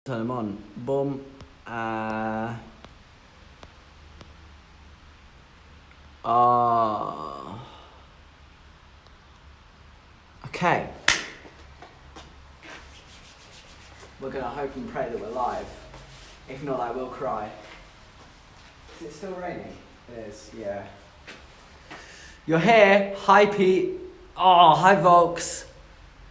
Turn them on. Boom. Okay. We're gonna hope and pray that we're live. If not, I will cry. Is it still raining? It is, yeah. You're here. Hi, Pete. Oh, hi, Volks.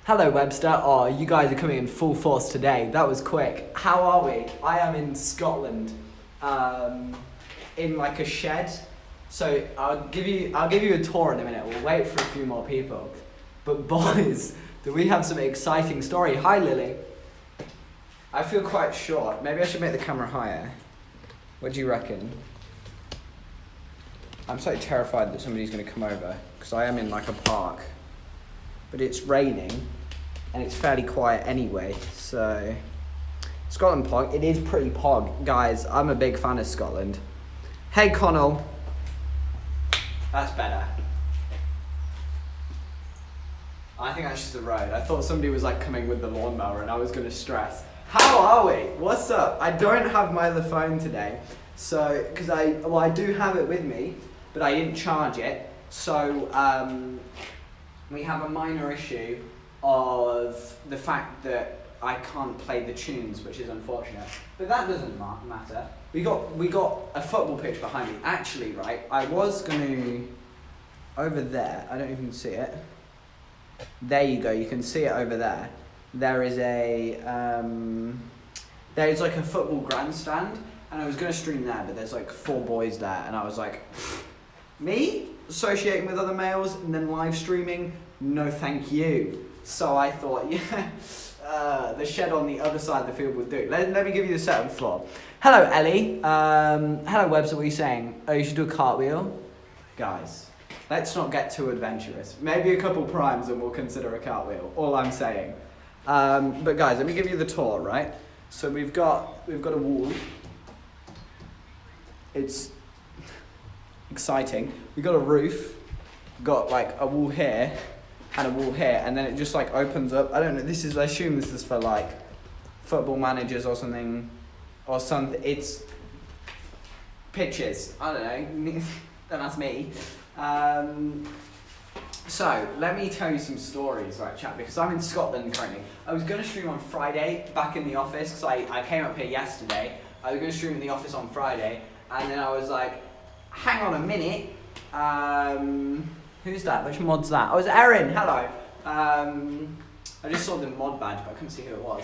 Hello, Webster. Oh, you guys are coming in full force today. That was quick. How are we? I am in Scotland, in like a shed. So I'll give you a tour in a minute. We'll wait for a few more people. But boys, do we have some exciting story? Hi, Lily. I feel quite short. Maybe I should make the camera higher. What do you reckon? I'm so terrified that somebody's going to come over because I am in like a park, but it's raining and it's fairly quiet anyway. So Scotland Pog, it is pretty pog, guys. I'm a big fan of Scotland. Hey, Connell. That's better. I think that's just the road. I thought somebody was like coming with the lawnmower and I was going to stress. How are we? What's up? I don't have my other phone today, so because I do have it with me, but I didn't charge it. So we have a minor issue of the fact that I can't play the tunes, which is unfortunate. But that doesn't matter. We got a football pitch behind me. Actually, right, I was gonna over there. I don't even see it. There you go. You can see it over there. There is there's like a football grandstand, and I was gonna stream there, but there's like 4 boys there, and I was like, me associating with other males and then live streaming, no thank you. So I thought, yeah, the shed on the other side of the field would do. Let me give you the set of the floor. Hello, Ellie. Hello, Webster. What are you saying? Oh, you should do a cartwheel, guys. Let's not get too adventurous. Maybe a couple primes and we'll consider a cartwheel. All I'm saying. But guys, let me give you the tour, right? So we've got a wall. It's exciting. We've got a roof. We've got like a wall here and a wall here, and then it just like opens up. I don't know. I assume this is for like football managers or something, or something. It's pitches. I don't know. Don't ask me. So, let me tell you some stories, right, chat, because I'm in Scotland currently. I was going to stream on Friday, back in the office, because I came up here yesterday. I was going to stream in the office on Friday, and then I was like, hang on a minute, who's that? Which mod's that? Oh, it's Erin, hello. I just saw the mod badge, but I couldn't see who it was.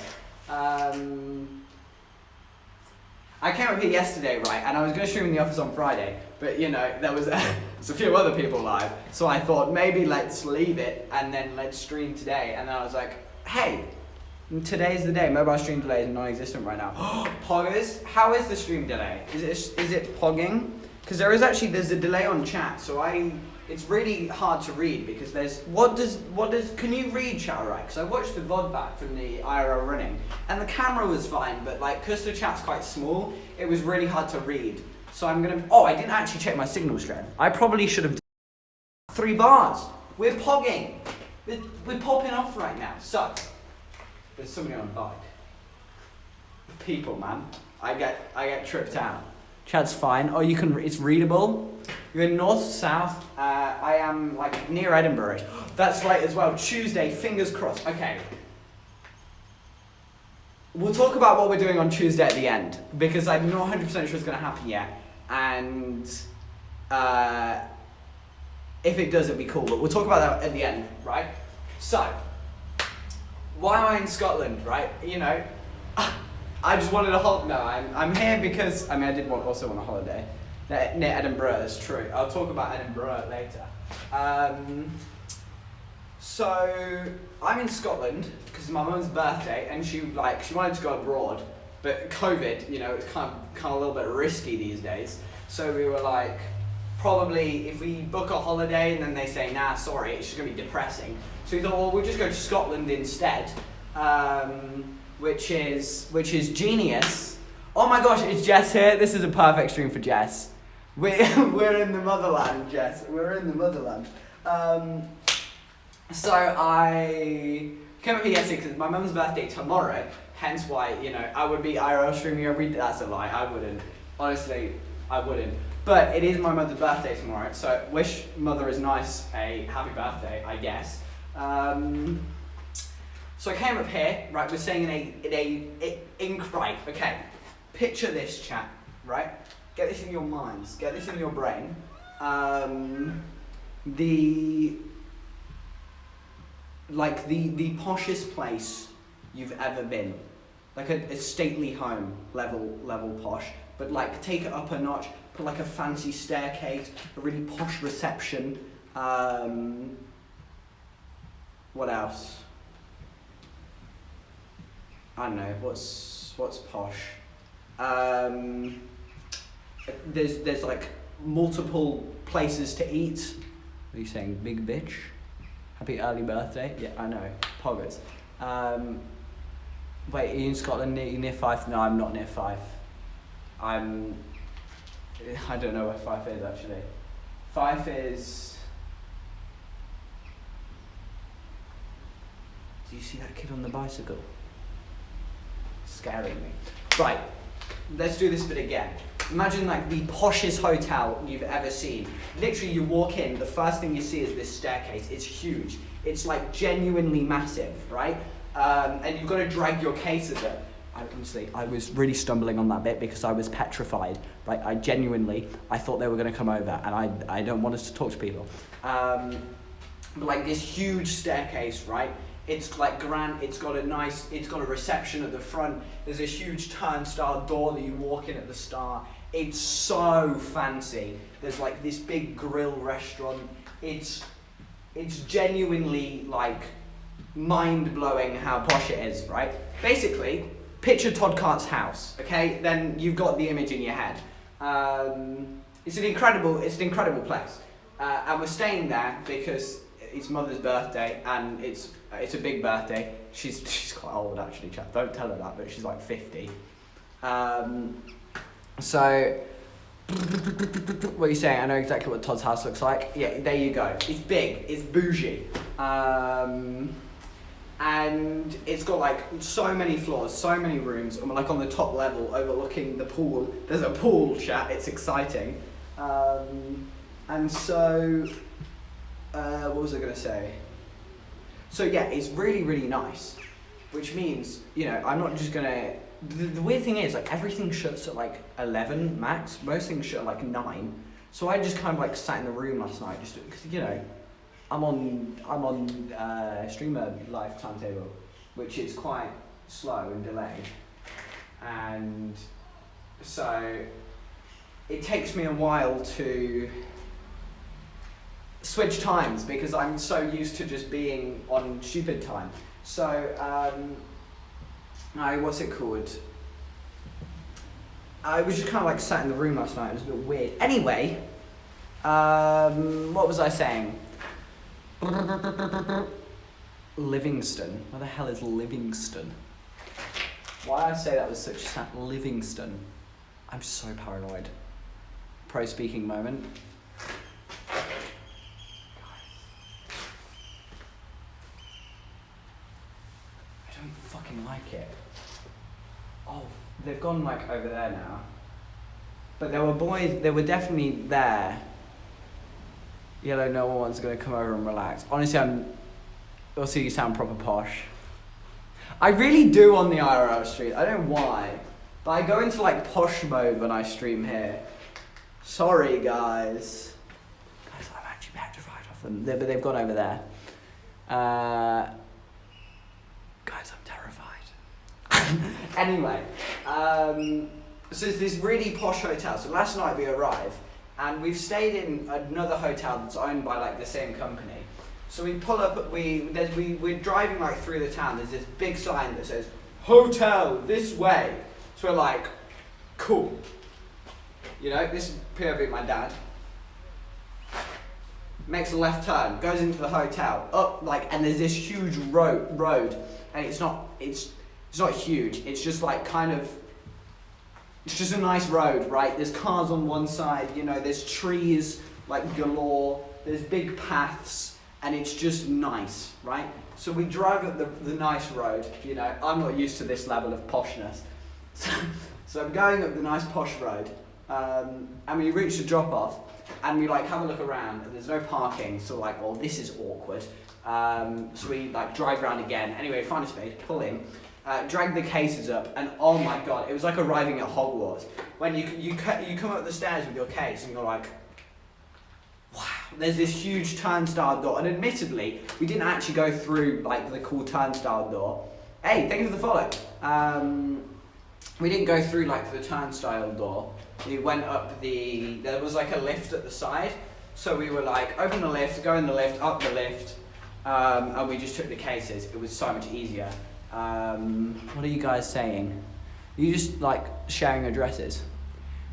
I came up here yesterday, right, and I was going to stream in the office on Friday, but you know, there was a few other people live, so I thought maybe let's leave it and then let's stream today, and then I was like, hey, today's the day. Mobile stream delay is non-existent right now. Poggers, how is the stream delay? Is it pogging? Because there's a delay on chat, so it's really hard to read because can you read chat alright? Because I watched the VOD back from the IRL running and the camera was fine, but like because the chat's quite small, it was really hard to read. So I didn't actually check my signal strength. I probably should have 3 bars. We're pogging. We're popping off right now. So there's somebody on a bike. People, man. I get tripped out. Chat's fine. Oh, it's readable. You're in north, south. I am like near Edinburgh. That's right as well. Tuesday, fingers crossed. Okay. We'll talk about what we're doing on Tuesday at the end because I'm not 100% sure it's going to happen yet. And if it does, it'll be cool. But we'll talk about that at the end, right? So, why am I in Scotland, right? You know, I just wanted a holiday. No, I'm here because I did also want a holiday near Edinburgh. That's true. I'll talk about Edinburgh later. So I'm in Scotland because it's my mum's birthday, and she wanted to go abroad, but COVID, you know, it's kind of a little bit risky these days. So we were like, probably if we book a holiday and then they say nah, sorry, it's just gonna be depressing. So we thought, well, we'll just go to Scotland instead. Which is genius. Oh my gosh, is Jess here? This is a perfect stream for Jess. We're in the motherland, Jess. We're in the motherland. So I came up here yesterday because it's my mum's birthday tomorrow, hence why, you know, I would be IRL streaming every day. That's a lie, I wouldn't. Honestly, I wouldn't. But it is my mother's birthday tomorrow, so wish Mother Is Nice a happy birthday, I guess. So I came up here, right, we're saying right, okay, picture this, chat, right? Get this in your minds, get this in your brain. The poshest place you've ever been. Like a stately home, level posh, but like take it up a notch, put like a fancy staircase, a really posh reception. What else? I don't know, what's posh? There's like multiple places to eat. What are you saying, big bitch? Happy early birthday? Yeah, I know, poggers. Wait, are you in Scotland near Fife? No, I'm not near Fife. I don't know where Fife is actually. Fife is... Do you see that kid on the bicycle? Scaring me. Right, let's do this bit again. Imagine like the poshest hotel you've ever seen. Literally you walk in, the first thing you see is this staircase. It's huge. It's like genuinely massive, right? And you've got to drag your case of it. I was really stumbling on that bit because I was petrified, right? I thought they were going to come over, and I don't want us to talk to people. But like this huge staircase, right? It's like grand, it's got a reception at the front. There's a huge turnstile door that you walk in at the start. It's so fancy. There's like this big grill restaurant. It's genuinely like mind-blowing how posh it is, right? Basically, picture Todd Cart's house, okay? Then you've got the image in your head. It's an incredible place. And we're staying there because it's Mother's birthday, and it's a big birthday. She's quite old actually, chap. Don't tell her that, but she's like 50. So, what are you saying? I know exactly what Todd's house looks like. Yeah, there you go. It's big. It's bougie. And it's got like so many floors, so many rooms. And we're like on the top level, overlooking the pool. There's a pool, chat. It's exciting. And so. What was I going to say? So yeah, it's really, really nice, which means, you know, I'm not just going to... The weird thing is, like, everything shuts at like 11 max. Most things shut at like 9. So I just kind of like sat in the room last night just because, you know, I'm on streamer live timetable, which is quite slow and delayed. And so it takes me a while to switch times because I'm so used to just being on stupid time. So, what's it called? I was just kind of like sat in the room last night. It was a bit weird. Anyway, what was I saying? Livingston. Where the hell is Livingston? Why I say that was such Livingston? I'm so paranoid. Pro speaking moment. Like it. Oh, they've gone like over there now. But there were definitely there. Yellow, no one's gonna come over and relax. Honestly, also you sound proper posh. I really do on the IRL stream. I don't know why, but I go into like posh mode when I stream here. Sorry, guys. Guys, I'm actually petrified of them. But they've gone over there. Guys, I'm terrified. Anyway, so it's this really posh hotel. So last night we arrived, and we've stayed in another hotel that's owned by like the same company. So we pull up, we're driving like through the town. There's this big sign that says "Hotel this way." So we're like, cool. You know, this is POV my dad. Makes a left turn, goes into the hotel, up like, and there's this huge road, and it's not huge. It's just like it's just a nice road, right? There's cars on one side, you know, there's trees like galore, there's big paths, and it's just nice, right? So we drive up the nice road, you know, I'm not used to this level of poshness. So I'm going up the nice posh road, and we reach the drop off, and we like have a look around, and there's no parking, so like, well, this is awkward. So we like drive around again. Anyway, find a space, pull in, drag the cases up, and oh my god, it was like arriving at Hogwarts. When you come up the stairs with your case, and you're like, wow, there's this huge turnstile door, and admittedly, we didn't actually go through like the cool turnstile door. Hey, thank you for the follow. We didn't go through like the turnstile door. We went up there was like a lift at the side, so we were like, open the lift, go in the lift, up the lift, and we just took the cases. It was so much easier. What are you guys saying? Are you just like sharing addresses?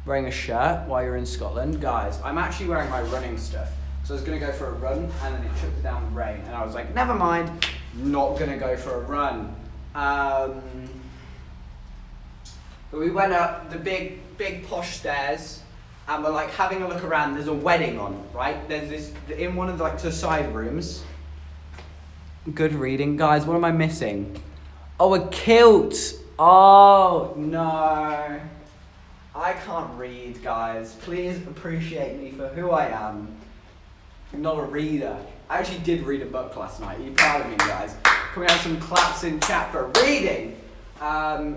Wearing a shirt while you're in Scotland? Guys, I'm actually wearing my running stuff. So I was gonna go for a run, and then it chucked it down with rain, and I was like, never mind, not gonna go for a run. But we went up the big posh stairs, and we're like having a look around. There's a wedding on, right? There's this, in one of like the side rooms. Good reading. Guys, what am I missing? Oh, a kilt. Oh, no. I can't read, guys. Please appreciate me for who I am. I'm not a reader. I actually did read a book last night. Are you proud of me, guys? Can we have some claps in chat for reading?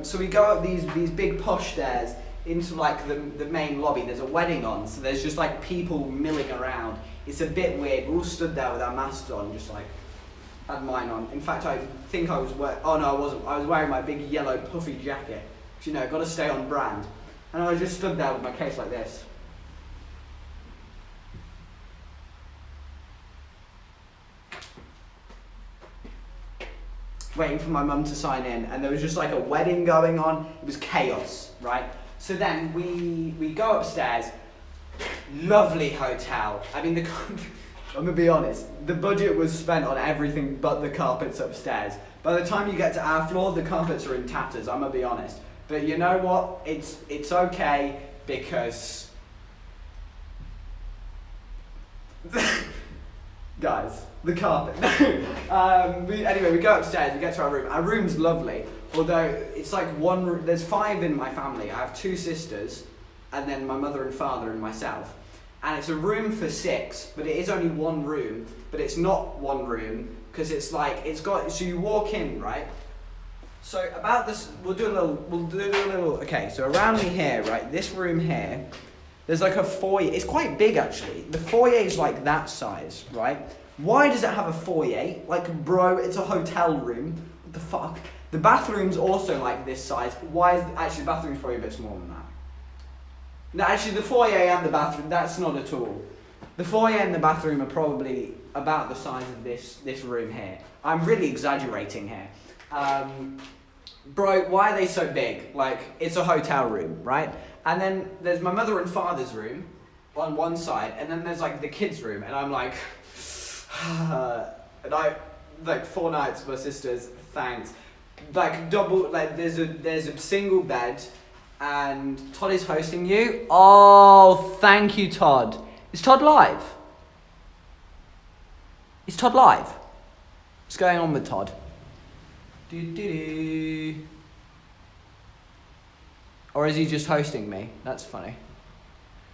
So we go up these big posh stairs into like the main lobby. There's a wedding on, so there's just like people milling around. It's a bit weird. We're all stood there with our masks on, just like, had mine on. In fact, I think I was oh no, I wasn't. I was wearing my big yellow puffy jacket. 'Cause, you know, got to stay on brand. And I just stood there with my case like this. Waiting for my mum to sign in, and there was just like a wedding going on. It was chaos, right? So then we go upstairs. Lovely hotel. I mean, I'm gonna be honest, the budget was spent on everything but the carpets upstairs. By the time you get to our floor, the carpets are in tatters, I'm gonna be honest. But you know what? It's okay, because guys, the carpet. Anyway, we go upstairs, we get to our room. Our room's lovely, although it's like there's 5 in my family. I have 2 sisters, and then my mother and father and myself. And it's a room for 6, but it is only 1 room, but it's not 1 room, because it's like, so you walk in, right? So about this, we'll do a little, okay, so around me here, right, this room here, there's like a foyer. It's quite big, actually. The foyer is like that size, right? Why does it have a foyer? Like, bro, it's a hotel room. What the fuck? The bathroom's also like this size. Why is, actually, the bathroom's probably a bit smaller than that. No, actually, the foyer and the bathroom, that's not at all. The foyer and the bathroom are probably about the size of this room here. I'm really exaggerating here. Bro, why are they so big? Like, it's a hotel room, right? And then there's my mother and father's room on one side, and then there's like the kids' room, and I'm like, and I, like 4 nights, my sisters, thanks. Like double, like there's a single bed, and Todd is hosting you. Oh, thank you, Todd. Is Todd live? Is Todd live? What's going on with Todd? Or is he just hosting me? That's funny.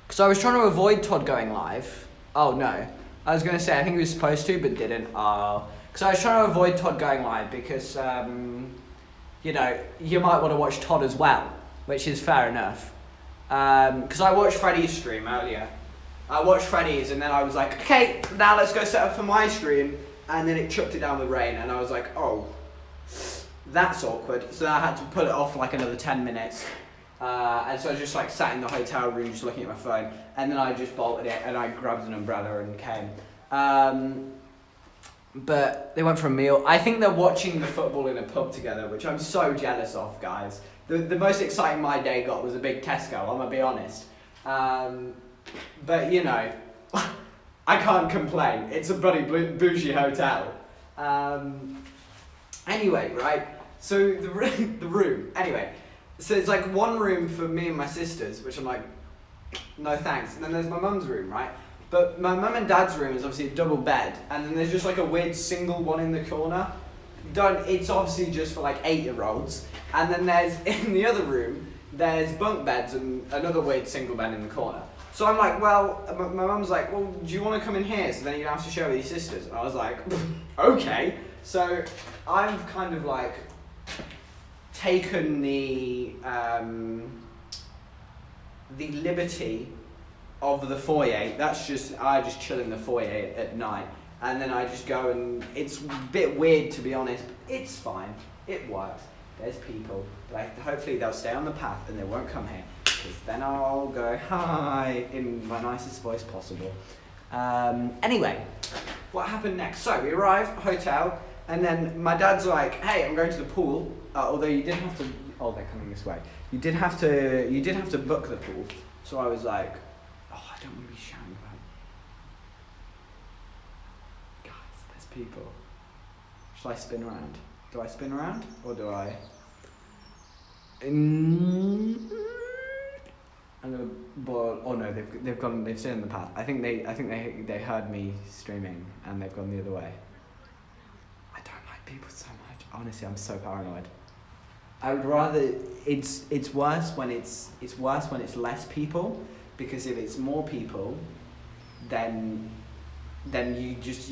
Because I was trying to avoid Todd going live. Oh no. I was going to say, I think he was supposed to, but didn't. Oh. Because I was trying to avoid Todd going live because, you know, you might want to watch Todd as well, which is fair enough. Because I watched Freddie's stream earlier. I watched Freddie's, and then I was like, okay, now let's go set up for my stream. And then it chucked it down with rain, and I was like, oh, that's awkward. So I had to put it off for like another 10 minutes. And so I just like sat in the hotel room just looking at my phone, and then I just bolted it and I grabbed an umbrella and came. But they went for a meal. I think they're watching the football in a pub together, which I'm so jealous of, guys. The most exciting my day got was a big Tesco, I'm gonna be honest. But you know, I can't complain. It's a bloody bougie hotel. Anyway, right, so the room, anyway. So it's like 1 room for me and my sisters, which I'm like, no thanks. And then there's my mum's room, right? But my mum and dad's room is obviously a double bed, and then there's just like a weird single one in the corner. It's obviously just for like 8-year-olds. And then there's, in the other room, there's bunk beds and another weird single bed in the corner. So I'm like, well, my mum's like, well, do you want to come in here so then you don't have to share with your sisters? And I was like, okay. So I've kind of like taken the liberty of the foyer. I just chill in the foyer at night, and then I just go, and it's a bit weird to be honest, but it's fine, it works. There's people, but hopefully they'll stay on the path and they won't come here, because then I'll go hi in my nicest voice possible. Anyway, what happened next? So we arrive, hotel, and then my dad's like, hey, I'm going to the pool, although you did have to, oh, they're coming this way. You did have to book the pool. So I was like, oh, I don't want to be shouting about it. Guys, there's people. Shall I spin around? Do I spin around or do I? I'm gonna boil. Oh no, they've stayed in the path. I think they heard me streaming and they've gone the other way. I don't like people so much. Honestly, I'm so paranoid. I would rather it's worse when it's less people, because if it's more people, then you just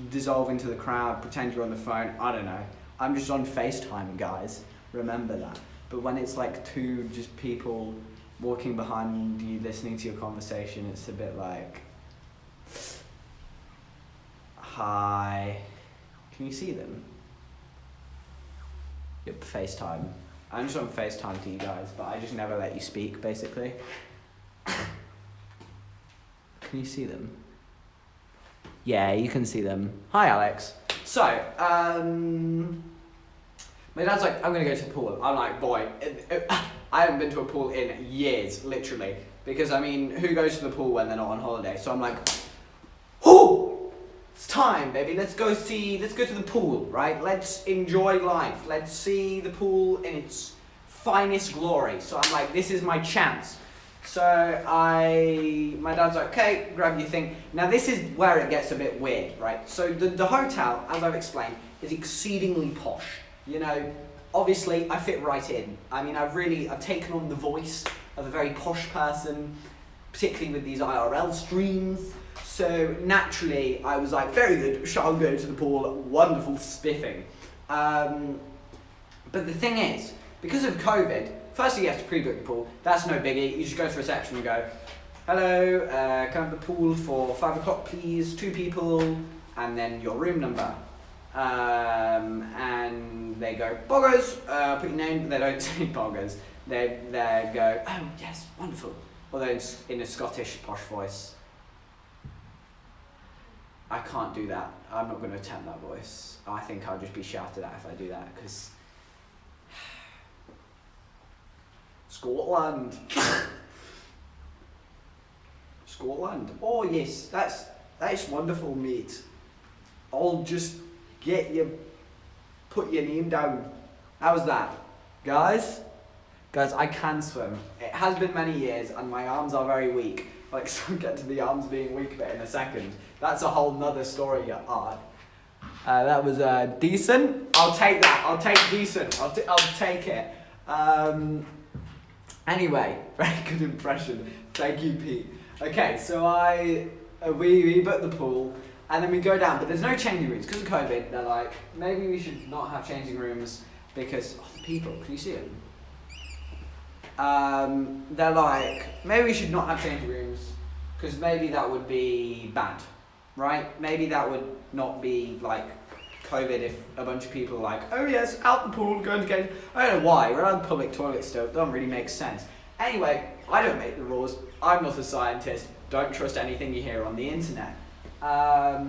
dissolve into the crowd, pretend you're on the phone. I don't know. I'm just on FaceTime, guys. Remember that. But when it's like two just people walking behind you, listening to your conversation, it's a bit like, hi. Can you see them? Yep, FaceTime. I'm just on FaceTime to you guys, but I just never let you speak, basically. Can you see them? Yeah, you can see them. Hi, Alex. So, my dad's like, I'm gonna go to the pool. I'm like, boy, I haven't been to a pool in years, literally. Because, I mean, who goes to the pool when they're not on holiday? So I'm like, whoo! It's time, baby. Let's go to the pool, right? Let's enjoy life. Let's see the pool in its finest glory. So I'm like, this is my chance. So my dad's like, okay, grab your thing. Now this is where it gets a bit weird, right? So the hotel, as I've explained, is exceedingly posh. You know, obviously I fit right in. I mean, I've taken on the voice of a very posh person, particularly with these IRL streams. So naturally I was like, very good, shall go to the pool, wonderful spiffing. But the thing is, because of COVID, firstly you have to pre-book the pool. That's no biggie. You just go to reception and go, hello, can I have the pool for 5 o'clock please, 2 people, and then your room number. And they go, Boggers, put your name. They don't say Boggers. They go, oh yes, wonderful. Although in a Scottish posh voice. I can't do that. I'm not going to attempt that voice. I think I'll just be shouted at if I do that, because Scotland. Scotland. Oh yes, that's wonderful, mate. I'll just put your name down. How's that? Guys, I can swim. It has been many years and my arms are very weak. Like, so I'll get to the arms being weak bit in a second. That's a whole nother story, Art. That was decent. I'll take that. I'll take decent. I'll take it. Anyway, very good impression. Thank you, Pete. Okay, so we booked the pool. And then we go down, but there's no changing rooms. Because of COVID, they're like, maybe we should not have changing rooms because of the people. Can you see them? They're like, maybe we should not have changing rooms because maybe that would be bad, right? Maybe that would not be like COVID if a bunch of people are like, oh yes, out the pool, going to get. I don't know why. We're on public toilet still. It doesn't really make sense. Anyway, I don't make the rules. I'm not a scientist. Don't trust anything you hear on the internet. So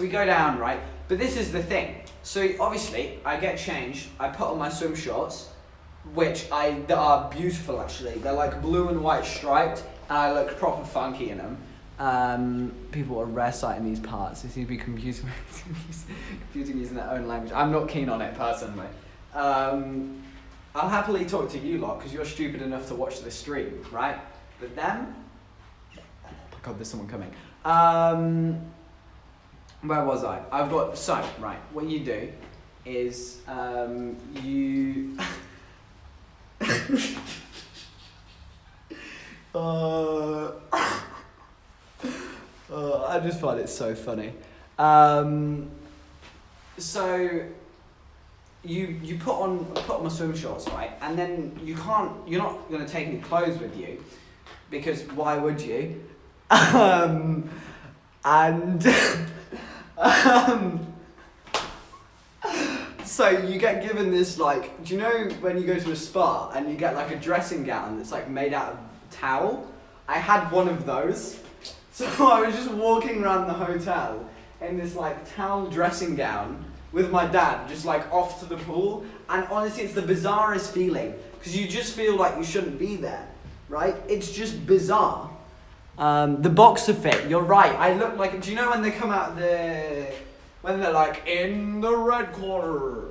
we go down, right? But this is the thing. So obviously, I get changed. I put on my swim shorts, that are beautiful actually. They're like blue and white striped, and I look proper funky in them. People are reciting these parts. They seem to be confusing using their own language. I'm not keen on it personally. I'll happily talk to you lot because you're stupid enough to watch the stream, right? But them, God, there's someone coming. Where was I? Right, what you do is, you... I just find it so funny. So you put on my swim shorts, right? And then you're not gonna take any clothes with you, because why would you? So you get given this, like, do you know when you go to a spa and you get like a dressing gown that's like made out of towel? I had one of those. So I was just walking around the hotel in this like towel dressing gown with my dad, just like off to the pool. And honestly, it's the bizarrest feeling, because you just feel like you shouldn't be there, right? It's just bizarre. The boxer fit, you're right. I look like, do you know when they come out when they're like, in the red corner?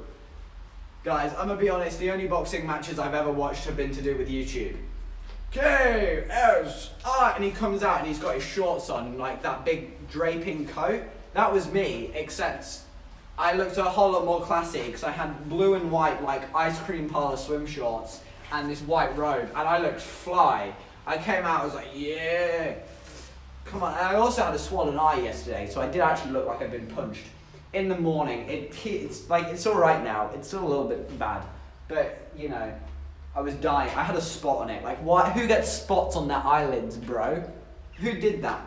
Guys, I'm gonna be honest, the only boxing matches I've ever watched have been to do with YouTube. KSI, and he comes out and he's got his shorts on, like that big draping coat. That was me, except I looked a whole lot more classy, because I had blue and white like ice cream parlor swim shorts and this white robe, and I looked fly. I came out, I was like, yeah, come on. And I also had a swollen eye yesterday, so I did actually look like I'd been punched. In the morning, it's all right now. It's still a little bit bad, but you know, I was dying. I had a spot on it. Like, why? Who gets spots on their eyelids, bro? Who did that?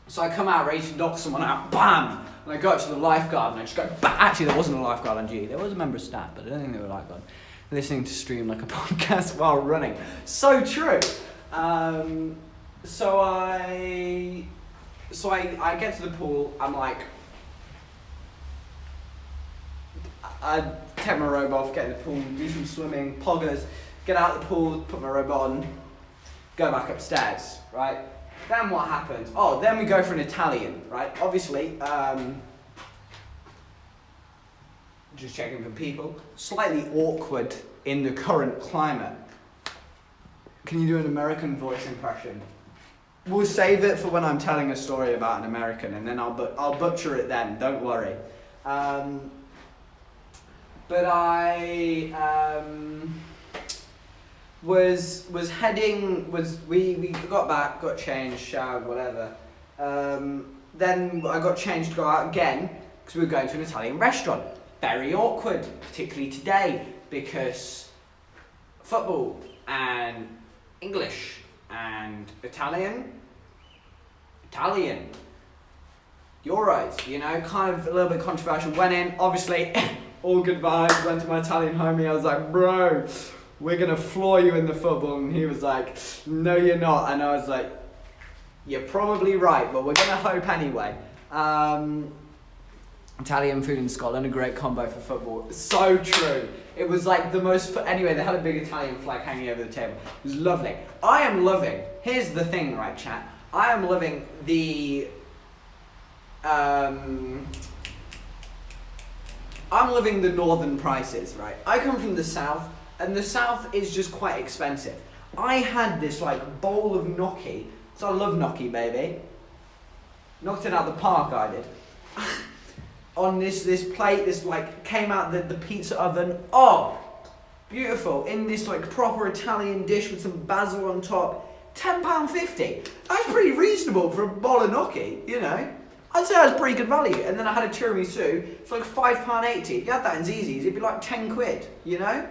So I come out ready to knock someone out. Bam! And I go up to the lifeguard and I just go, bam! Actually, there wasn't a lifeguard on duty. There was a member of staff, but I don't think they were a lifeguard. Listening to stream like a podcast while running. So true. So I get to the pool. I'm like, I take my robe off, get in the pool, do some swimming, poggers, get out of the pool, put my robe on, go back upstairs, right? Then what happens? Oh, then we go for an Italian, right? Obviously, just checking for people. Slightly awkward in the current climate. Can you do an American voice impression? We'll save it for when I'm telling a story about an American, and then I'll butcher it then, don't worry. But I we got back, got changed, showered, whatever. Then I got changed to go out again, because we were going to an Italian restaurant. Very awkward, particularly today, because football and English and Italian. Euros, you know, kind of a little bit controversial. Went in, obviously, all good vibes, went to my Italian homie, I was like, bro, we're gonna floor you in the football, and he was like, no you're not, and I was like, you're probably right, but we're gonna hope anyway. Italian food in Scotland, a great combo for football. So true. It was like the most, anyway, they had a big Italian flag hanging over the table. It was lovely. I am loving, here's the thing, right chat, I am loving the, I'm living the northern prices, right? I come from the south, and the south is just quite expensive. I had this like bowl of gnocchi, so I love gnocchi, baby. Knocked it out the park, I did. On this plate, this like came out the pizza oven. Oh, beautiful! In this like proper Italian dish with some basil on top. £10.50. That's pretty reasonable for a bowl of gnocchi, you know. I'd say that's pretty good value. And then I had a tiramisu, it's like £5.80. If you had that in Zzz's, it'd be like 10 quid, you know?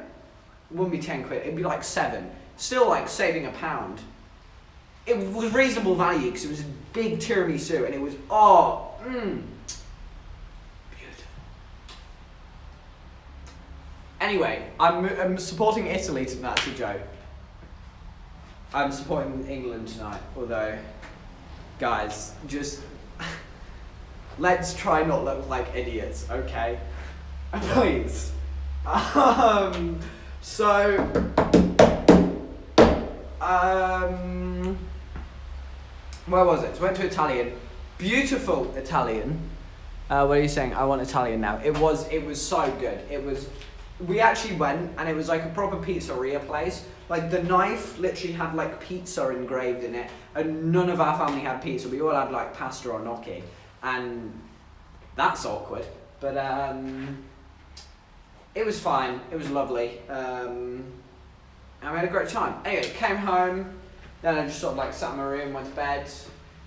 It wouldn't be 10 quid, it'd be like 7. Still like saving £1. It was reasonable value because it was a big tiramisu and it was, beautiful. Anyway, I'm supporting Italy tonight, that's a joke. I'm supporting England tonight, although, guys, just... let's try not look like idiots, okay? Please. Where was it? So I went to Italian. Beautiful Italian. What are you saying? I want Italian now. It was so good. It was we actually went, and it was like a proper pizzeria place. Like the knife literally had like pizza engraved in it, and none of our family had pizza. We all had like pasta or gnocchi, and that's awkward. But it was fine. It was lovely. And we had a great time. Anyway, came home. Then I just sort of like sat in my room, went to bed,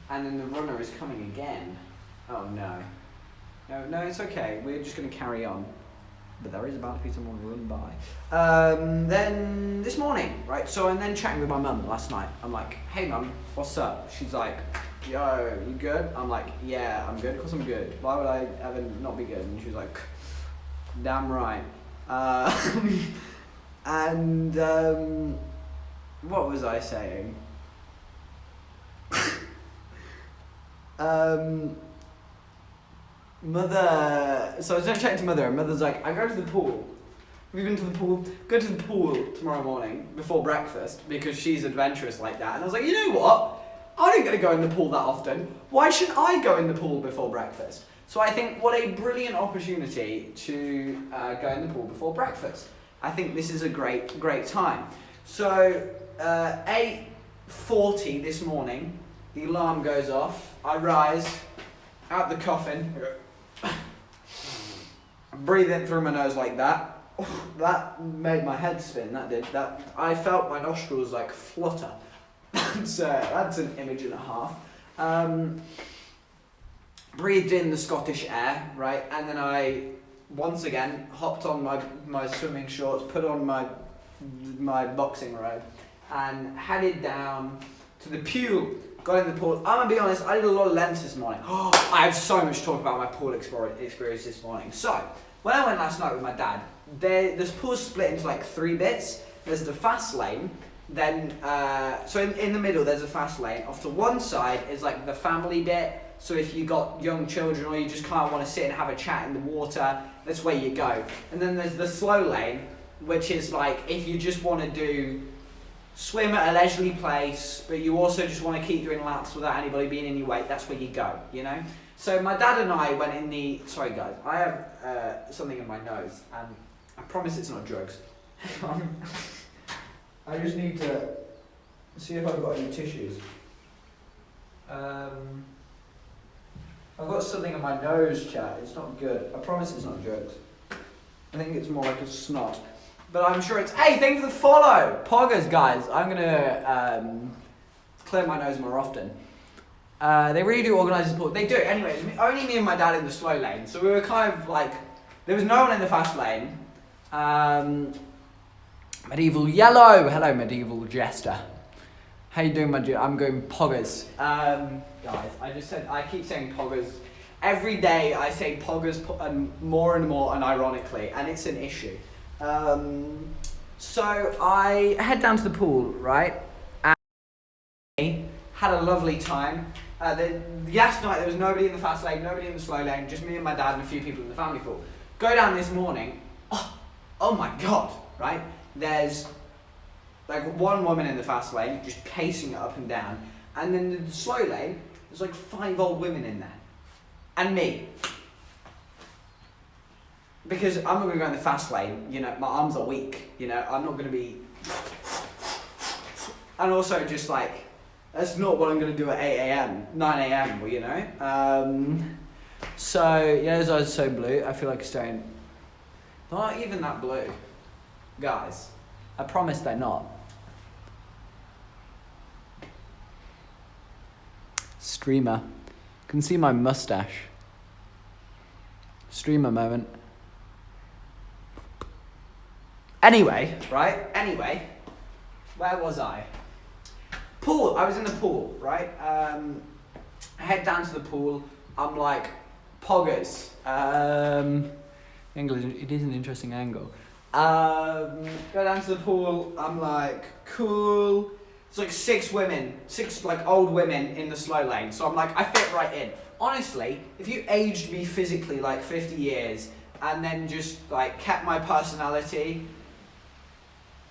and then the runner is coming again. Oh no. No, it's okay. We're just going to carry on. But there is about to be someone run by. Then this morning, right? So I'm then chatting with my mum last night. I'm like, hey mum, what's up? She's like, yo, you good? I'm like, yeah, I'm good. Of course I'm good. Why would I ever not be good? And she's like, damn right. And what was I saying? Mother, so I was chatting to mother, and mother's like, I go to the pool. Have you been to the pool? Go to the pool tomorrow morning before breakfast, because she's adventurous like that. And I was like, you know what? I don't get to go in the pool that often. Why shouldn't I go in the pool before breakfast? So I think what a brilliant opportunity to go in the pool before breakfast. I think this is a great time. So 8:40 this morning, the alarm goes off. I rise out the coffin. Breathe in through my nose like that. That made my head spin. That did. That I felt my nostrils like flutter. That's an image and a half. Breathed in the Scottish air, right, and then I once again hopped on my swimming shorts, put on my boxing robe, and headed down to the pool. Got in the pool. I'm gonna be honest, I did a lot of lengths this morning. I have so much to talk about my pool experience this morning. So, when I went last night with my dad, this pool's split into like 3 bits. There's the fast lane, then, so in the middle there's a fast lane. Off to one side is like the family bit, so if you got young children or you just kind of want to sit and have a chat in the water, that's where you go. And then there's the slow lane, which is like if you just want to swim at a leisurely place, but you also just want to keep doing laps without anybody being in your way, that's where you go, you know? So my dad and I went in the... Sorry guys, I have something in my nose, and I promise it's not drugs. I just need to see if I've got any tissues. I've got something in my nose, chat. It's not good. I promise it's not drugs. I think it's more like a snot. But I'm sure it's... Hey, thank you for the follow! Poggers, guys. I'm going to clear my nose more often. They really do organise the pool. They do. Anyway, only me and my dad in the slow lane. So we were kind of like... There was no one in the fast lane. Medieval Yellow. Hello, Medieval Jester. How you doing, I'm going Poggers. Guys, I keep saying Poggers. Every day I say Poggers and more unironically, and it's an issue. So I head down to the pool, right? And had a lovely time. Last night there was nobody in the fast lane, nobody in the slow lane, just me and my dad and a few people in the family pool. Go down this morning, oh my god, right? There's like one woman in the fast lane just pacing it up and down, and then in the slow lane there's like 5 old women in there, and me. Because I'm not going to go in the fast lane, you know, my arms are weak, you know, I'm not going to be... And also just like, that's not what I'm going to do at 8 a.m, 9 a.m, you know? So, yeah, those eyes are so blue, I feel like staring. They're not even that blue. Guys, I promise they're not. Streamer. You can see my mustache. Streamer moment. Anyway, where was I? Pool, I was in the pool, right? I head down to the pool, I'm like, Poggers. English, it is an interesting angle. Go down to the pool, I'm like, cool. It's like 6 like old women in the slow lane, so I'm like, I fit right in. Honestly, if you aged me physically like 50 years, and then just like kept my personality,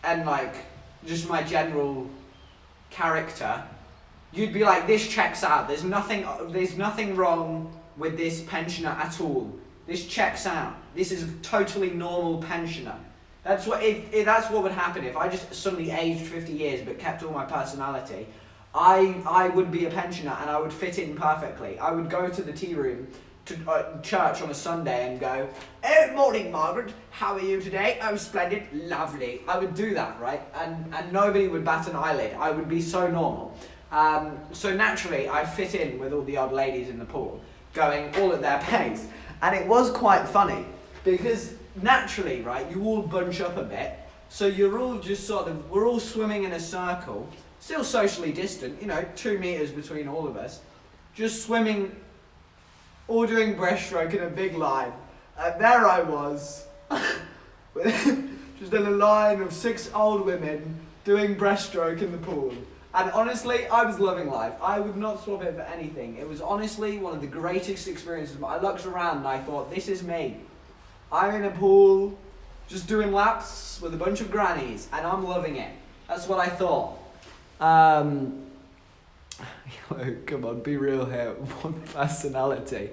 and like just my general character, you'd be like, this checks out. There's nothing wrong with this pensioner at all. This checks out. This is a totally normal pensioner. That's what if that's what would happen if I just suddenly aged 50 years but kept all my personality. I would be a pensioner and I would fit in perfectly. I would go to the tea room to church on a Sunday and go, "Oh, morning, Margaret. How are you today? Oh, splendid, lovely." I would do that, right? And nobody would bat an eyelid. I would be so normal. So naturally, I'd fit in with all the old ladies in the pool, going all at their pace. And it was quite funny because naturally, right, you all bunch up a bit. So you're all just we're all swimming in a circle, still socially distant, 2 meters between all of us, just swimming, all doing breaststroke in a big line. And there I was, just in a line of 6 old women doing breaststroke in the pool. And honestly, I was loving life. I would not swap it for anything. It was honestly one of the greatest experiences. I looked around and I thought, this is me. I'm in a pool, just doing laps with a bunch of grannies, and I'm loving it. That's what I thought. Come on, be real here. One personality.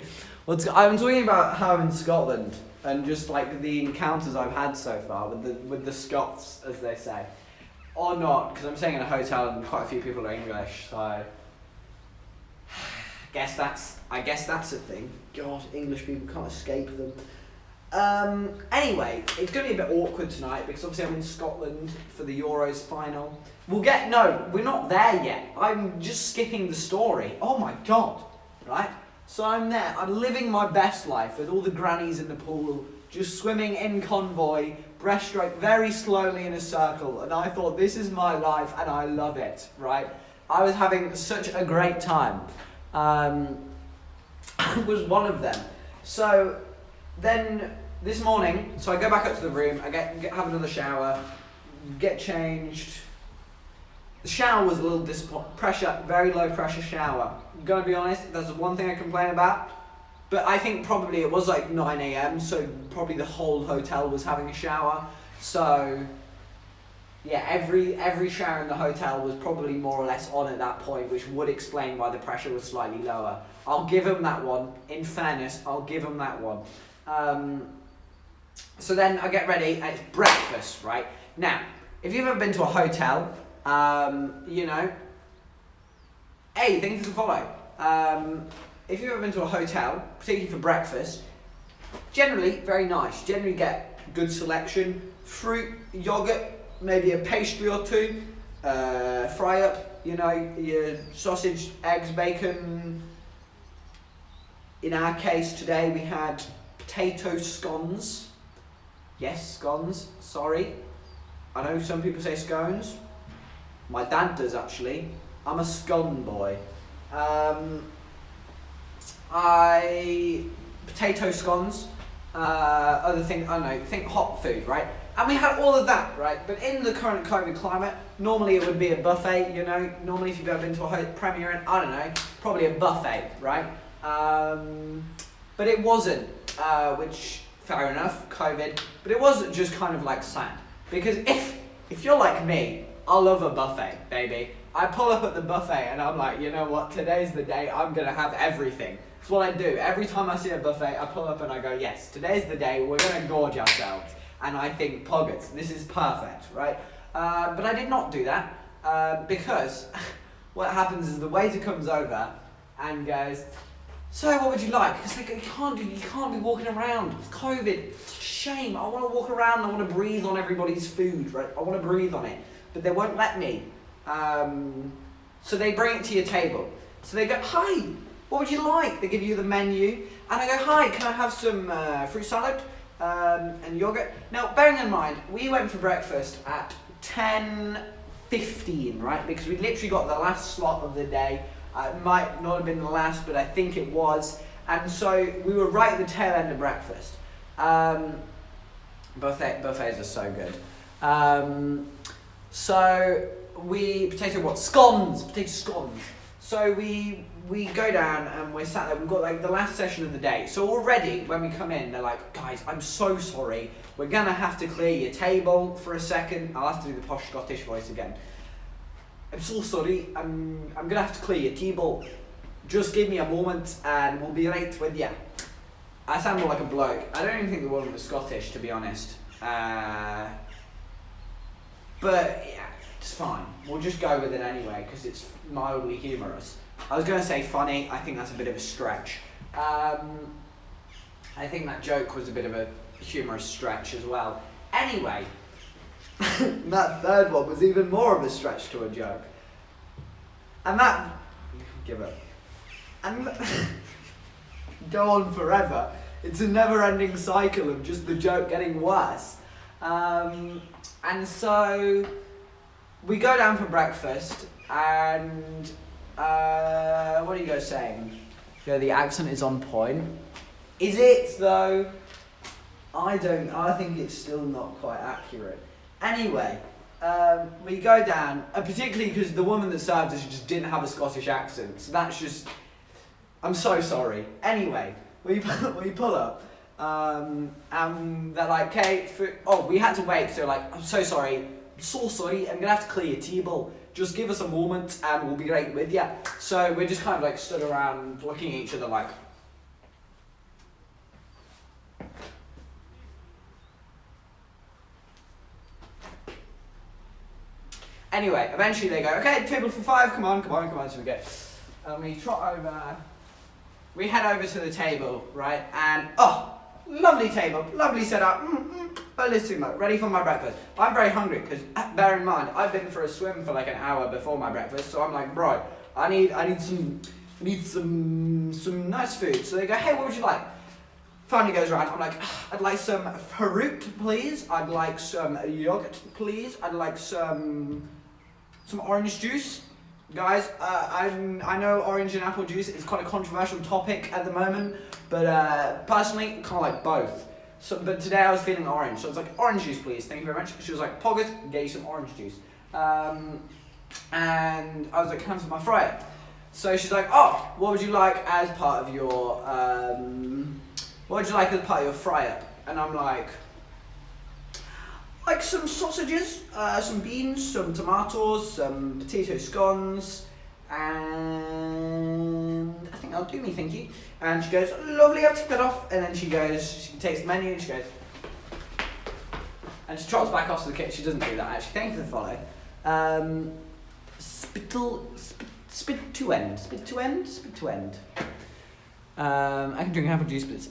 I'm talking about how I'm in Scotland and just like the encounters I've had so far with the Scots, as they say, or not, because I'm staying in a hotel and quite a few people are English, so I guess that's a thing. God, English people can't escape them. Anyway, it's going to be a bit awkward tonight because obviously I'm in Scotland for the Euros final. We're not there yet. I'm just skipping the story. Oh my God, right? So I'm there, I'm living my best life with all the grannies in the pool, just swimming in convoy, breaststroke very slowly in a circle, and I thought, this is my life and I love it, right? I was having such a great time. I was one of them. So then this morning, so I go back up to the room, I have another shower, get changed. The shower was a little very low pressure shower. I'm gonna be honest, that's the one thing I complain about. But I think probably it was like 9 a.m, so probably the whole hotel was having a shower. So yeah, every shower in the hotel was probably more or less on at that point, which would explain why the pressure was slightly lower. I'll give them that one. In fairness, I'll give them that one. So then I get ready and it's breakfast, right? Now, if you've ever been to a hotel, things to follow. If you've ever been to a hotel, particularly for breakfast, generally very nice. Generally get good selection, fruit, yogurt, maybe a pastry or two, fry up, your sausage, eggs, bacon. In our case today we had potato scones. Yes, scones, sorry. I know some people say scones. My dad does actually. I'm a scone boy. Potato scones, other thing, I don't know, think hot food, right? And we had all of that, right? But in the current COVID climate, normally it would be a buffet, normally if you've ever been to a Premier Inn, I don't know, probably a buffet, right? But it wasn't, which, fair enough, COVID, but it wasn't just kind of like sad. Because if you're like me, I love a buffet, baby. I pull up at the buffet and I'm like, you know what, today's the day, I'm gonna have everything. That's what I do. Every time I see a buffet, I pull up and I go, yes, today's the day, we're gonna gorge ourselves. And I think, poggers, this is perfect, right? But I did not do that, because what happens is the waiter comes over and goes, so what would you like? Because you can't be walking around, it's COVID, it's a shame. I wanna walk around, I wanna breathe on everybody's food, right? I wanna breathe on it, but they won't let me. So they bring it to your table. So they go, hi, what would you like? They give you the menu. And I go, hi, can I have some fruit salad and yogurt? Now, bearing in mind, we went for breakfast at 10:15, right? Because we literally got the last slot of the day. It might not have been the last, but I think it was. And so we were right at the tail end of breakfast. Buffets are so good. Potato scones. So we go down and we're sat there, we've got like the last session of the day. So already when we come in, they're like, guys, I'm so sorry. We're gonna have to clear your table for a second. I'll have to do the posh Scottish voice again. I'm so sorry, I'm gonna have to clear your table. Just give me a moment and we'll be right with you. I sound more like a bloke. I don't even think the woman was Scottish, to be honest. But yeah, it's fine. We'll just go with it anyway because it's mildly humorous. I was going to say funny. I think that's a bit of a stretch. I think that joke was a bit of a humorous stretch as well. Anyway, that third one was even more of a stretch to a joke. And that... Give up. And go on forever. It's a never-ending cycle of just the joke getting worse. And so we go down for breakfast, and what are you guys saying? Yeah, the accent is on point. Is it though? I think it's still not quite accurate. Anyway, we go down, and particularly because the woman that served us just didn't have a Scottish accent, so that's just... I'm so sorry. Anyway, we pull up, and they're like, okay, we had to wait, so like, I'm so sorry, I'm gonna have to clear your table, just give us a moment and we'll be right with you. So we're just kind of like stood around looking at each other like... Anyway, eventually they go, okay, table for 5, come on, so we go. And we trot over, we head over to the table, right, and, lovely table, lovely setup, bellissimo, ready for my breakfast. I'm very hungry, because, bear in mind, I've been for a swim for like an hour before my breakfast, so I'm like, bro, I need some nice food. So they go, hey, what would you like? Finally goes around, I'm like, I'd like some fruit, please, I'd like some yogurt, please, I'd like some orange juice. Guys, I know orange and apple juice is quite a controversial topic at the moment, but personally, kind of like both. So, but today I was feeling orange, so I was like, orange juice please, thank you very much. She was like, poggers, get you some orange juice. And I was like, can I have some my fryer? So she's like, oh, what would you like as part of your, fry-up? And I'm like some sausages, some beans, some tomatoes, some potato scones, and I think that'll do me, thank you. And she goes, lovely, I'll take that off. And then she takes the menu and she goes, and she trots back off to the kitchen. She doesn't do that actually, thank you for the follow. Spit to end. I can drink apple juice, but it's...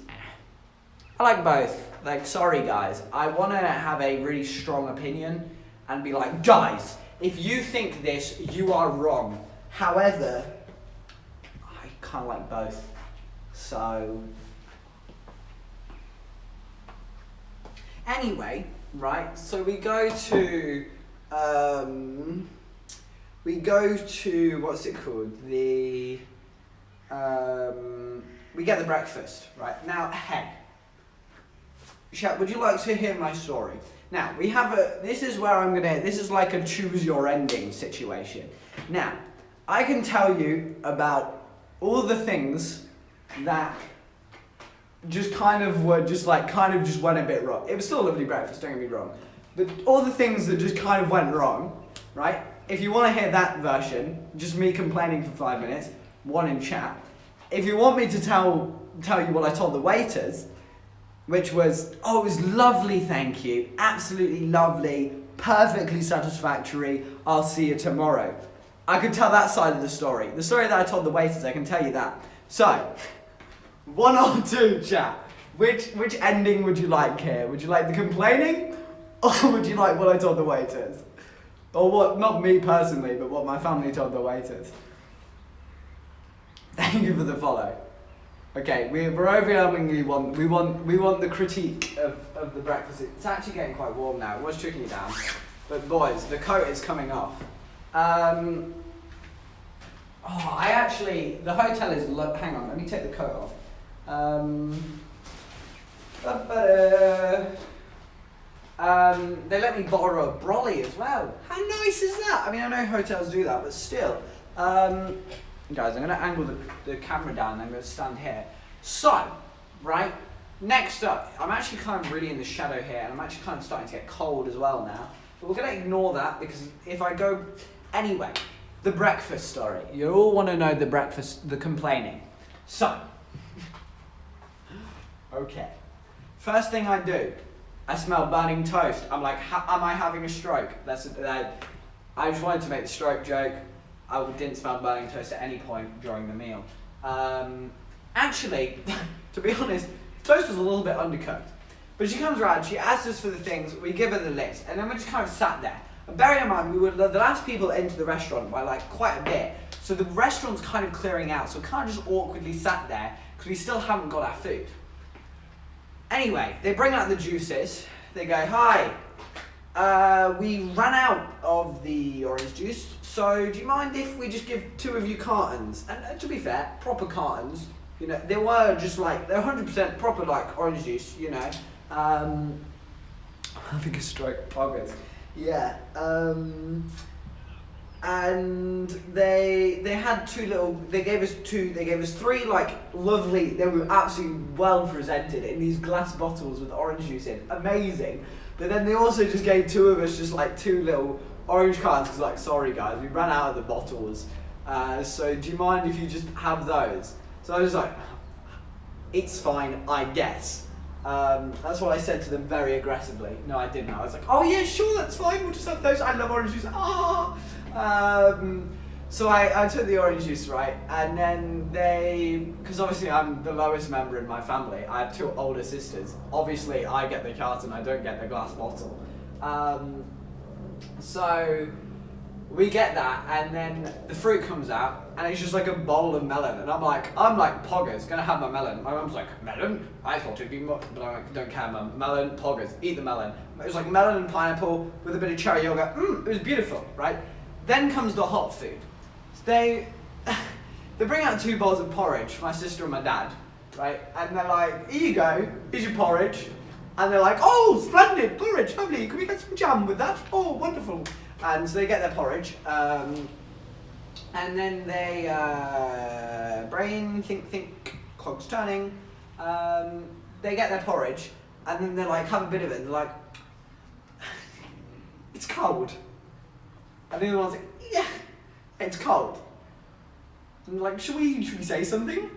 I like both. Like, sorry guys, I want to have a really strong opinion and be like, guys, if you think this, you are wrong. However, I kind of like both. So, anyway, right, so we go to, what's it called? We get the breakfast, right? Now, hey. Chat, would you like to hear my story? Now, this is like a choose your ending situation. Now, I can tell you about all the things that just kind of went a bit wrong. It was still a lovely breakfast, don't get me wrong. But all the things that just kind of went wrong, right? If you want to hear that version, just me complaining for 5 minutes, one in chat. If you want me to tell you what I told the waiters, which was, it was lovely, thank you, absolutely lovely, perfectly satisfactory, I'll see you tomorrow. I could tell that side of the story. The story that I told the waiters, I can tell you that. So, 1 or 2, chat. Which ending would you like here? Would you like the complaining? Or would you like what I told the waiters? Or what, not me personally, but what my family told the waiters? Thank you for the follow. Okay, we're overwhelmingly we want the critique of the breakfast. It's actually getting quite warm now. It was tricking you down. But boys, the coat is coming off. The hotel is, hang on, let me take the coat off. They let me borrow a brolly as well. How nice is that? I mean, I know hotels do that, but still. Guys, I'm going to angle the camera down and I'm going to stand here. So, right, next up, I'm actually kind of really in the shadow here and I'm actually kind of starting to get cold as well now. But we're going to ignore that because if I go... Anyway, the breakfast story. You all want to know the complaining. So, okay. First thing I do, I smell burning toast. I'm like, am I having a stroke? I just wanted to make the stroke joke. I didn't smell burning toast at any point during the meal. Actually, to be honest, toast was a little bit undercooked. But she comes around, she asks us for the things, we give her the list, and then we just kind of sat there. And bearing in mind, we were the last people into the restaurant by like quite a bit, so the restaurant's kind of clearing out, so we kind of just awkwardly sat there, because we still haven't got our food. Anyway, they bring out the juices, they go, hi, we ran out of the orange juice, so do you mind if we just give 2 of you cartons? And to be fair, proper cartons, you know, they were just like, they're 100% proper like orange juice, you know. Having a stroke, poggers. Yeah. And they had 2 little, they gave us 3 like lovely, they were absolutely well presented in these glass bottles with orange juice in, amazing. But then they also just gave 2 of us just like 2 little orange cartons, because like, sorry guys, we ran out of the bottles, so do you mind if you just have those? So I was like, it's fine, I guess. That's what I said to them very aggressively. No, I didn't. I was like, oh yeah, sure, that's fine, we'll just have those. I love orange juice. So I took the orange juice, right? And then because obviously I'm the lowest member in my family, I have 2 older sisters. Obviously I get the carton, I don't get the glass bottle. So we get that, and then the fruit comes out, and it's just like a bowl of melon, and I'm like, poggers, gonna have my melon. My mum's like, melon? I thought it'd be more, but I'm like, don't care, mum. Melon, poggers, eat the melon. It was like melon and pineapple with a bit of cherry yogurt. It was beautiful, right? Then comes the hot food. So they bring out 2 bowls of porridge for my sister and my dad, right? And they're like, here you go, here's your porridge. And they're like, oh, splendid, porridge, lovely, can we get some jam with that? Oh, wonderful. And so they get their porridge, and then they, brain, think, clock's turning, they get their porridge, and then they're like, have a bit of it, and they're like, it's cold. And the other one's like, yeah, it's cold. And they're like, should we say something? And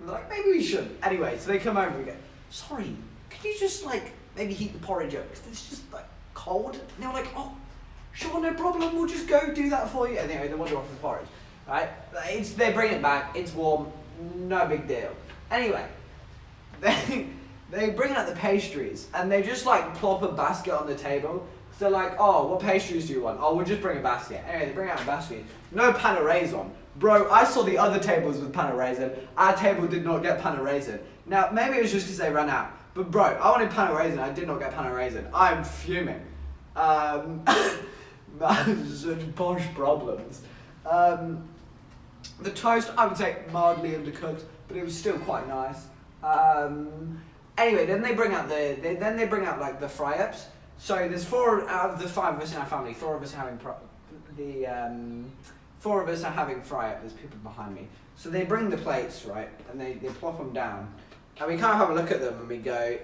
they're like, maybe we should. Anyway, so they come over and go, sorry, could you just like, maybe heat the porridge up, because it's just like cold? And they were like, oh, sure, no problem, we'll just go do that for you. And anyway, they wander off the porridge, right? They bring it back, it's warm, no big deal. Anyway, they bring out the pastries, and they just like plop a basket on the table. So they're like, oh, what pastries do you want? Oh, we'll just bring a basket. Anyway, they bring out a basket. No pan of raisin. Bro, I saw the other tables with pan of raisin. Our table did not get pan of raisin. Now, maybe it was just because they ran out. But bro, I wanted pan of raisin, I did not get pan of raisin. I'm fuming. Such posh problems. The toast, I would say mildly undercooked, but it was still quite nice. Anyway, then they bring out like the fry-ups. So there's 4 out of the 5 of us in our family. 4 of us are having 4 of us are having fry-up. There's people behind me. So they bring the plates, right, and they plop them down, and we kind of have a look at them and we go,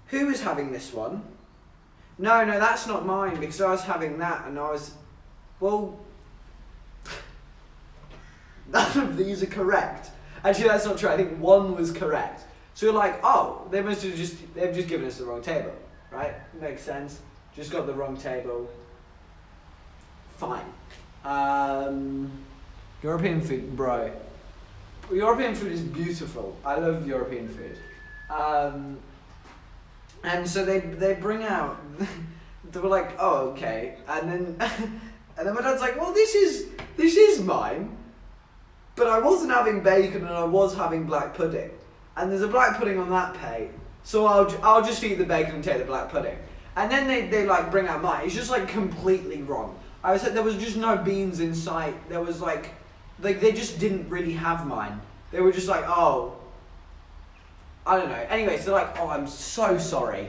who is having this one? No, that's not mine, because I was having that, and I was, well, none of these are correct. Actually, that's not true. I think 1 was correct. So you're like, oh, they've just given us the wrong table, right? Makes sense. Just got the wrong table. Fine. European food, bro. European food is beautiful. I love European food. And so they bring out, they were like, oh, okay. And then my dad's like, well, this is mine, but I wasn't having bacon and I was having black pudding. And there's a black pudding on that plate, so I'll just eat the bacon and take the black pudding. And then they like bring out mine. It's just like completely wrong. I said there was just no beans in sight. There was like they just didn't really have mine. They were just like, oh, I don't know. Anyway, so they're like, oh, I'm so sorry.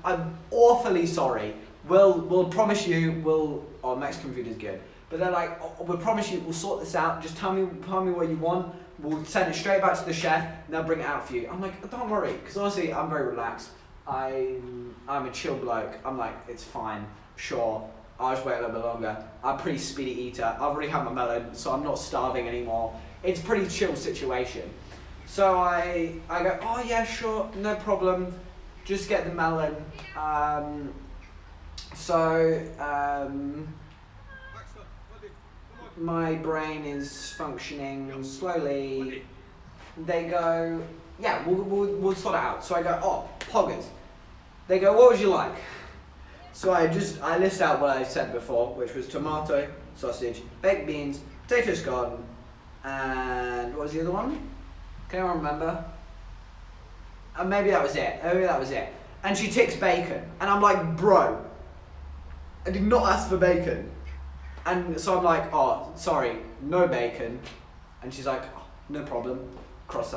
I'm awfully sorry. We'll promise you Mexican food is good. But they're like, oh, we'll promise you we'll sort this out. Just tell me what you want. We'll send it straight back to the chef, and they'll bring it out for you. I'm like, don't worry, because honestly, I'm very relaxed. I'm a chill bloke. I'm like, it's fine, sure. I'll just wait a little bit longer. I'm a pretty speedy eater. I've already had my melon, so I'm not starving anymore. It's a pretty chill situation. So I go, oh yeah, sure, no problem. just get the melon. My brain is functioning slowly. They go, yeah, we'll sort it out. So I go, oh, poggers. They go, what would you like? So I list out what I said before, which was tomato, sausage, baked beans, potato scone, and what was the other one? Can anyone remember? Maybe that was it. And she ticks bacon. And I'm like, bro, I did not ask for bacon. And so I'm like, oh, sorry, no bacon. And she's like, oh, no problem. Crosses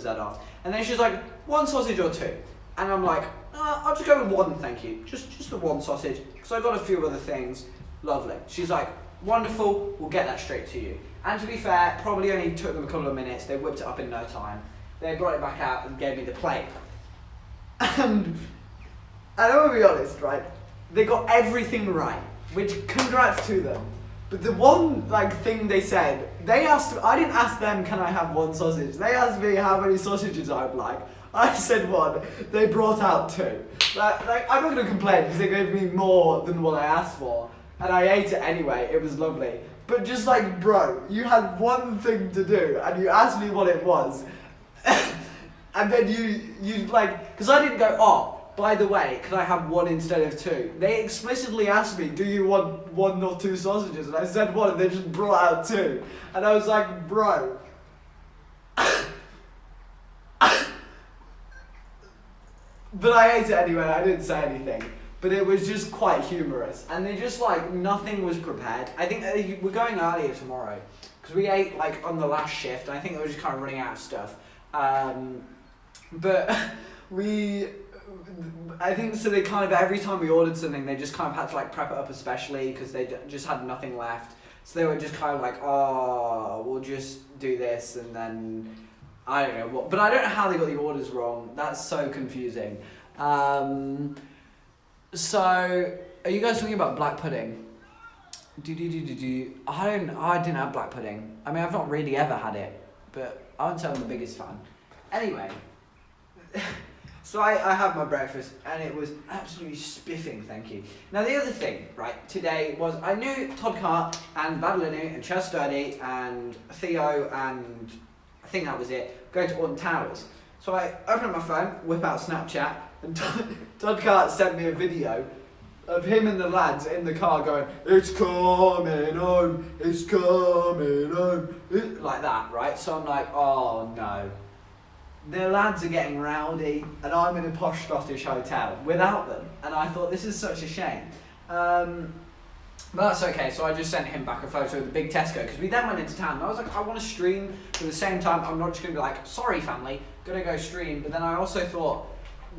that off. And then she's like, one sausage or two. And I'm like, I'll just go with one, thank you. Just the one sausage, because I got a few other things. Lovely. She's like, wonderful, we'll get that straight to you. And to be fair, probably only took them a couple of minutes. They whipped it up in no time. They brought it back out and gave me the plate. And I want to be honest, right? They got everything right, which congrats to them. But the one thing they said, I didn't ask them, can I have one sausage? They asked me how many sausages I would like. I said one. They brought out two. I'm not going to complain because they gave me more than what I asked for. And I ate it anyway. It was lovely. But just bro, you had one thing to do and you asked me what it was. And then you because I didn't go, oh, by the way, can I have one instead of two? They explicitly asked me, do you want one or two sausages? And I said one and they just brought out two. And I was like, bro. But I ate it anyway, I didn't say anything. But it was just quite humorous. And they just nothing was prepared. I think we're going earlier tomorrow. Because we ate on the last shift. And I think they were just kind of running out of stuff. But I think so they kind of, every time we ordered something, they just kind of had to prep it up especially. Because they just had nothing left. So they were just kind of oh, we'll just do this and then... I don't know what, but I don't know how they got the orders wrong. That's so confusing. So, are you guys talking about black pudding? I didn't have black pudding. I mean, I've not really ever had it, but I wouldn't say I'm the biggest fan. Anyway, so I had my breakfast and it was absolutely spiffing, thank you. Now the other thing, right, today was I knew Todd Cart and Badalinu and Chess Sturdy and Theo and I think that was it, going to Alton Towers. So I open up my phone, whip out Snapchat, and Todd Cart sent me a video of him and the lads in the car going, it's coming home, it's coming home, like that, right? So I'm like, oh no. The lads are getting rowdy, and I'm in a posh Scottish hotel without them. And I thought, this is such a shame. But that's okay, so I just sent him back a photo of the big Tesco, because we then went into town, and I was like, I want to stream, but at the same time, I'm not just going to be like, sorry family, gonna go stream, but then I also thought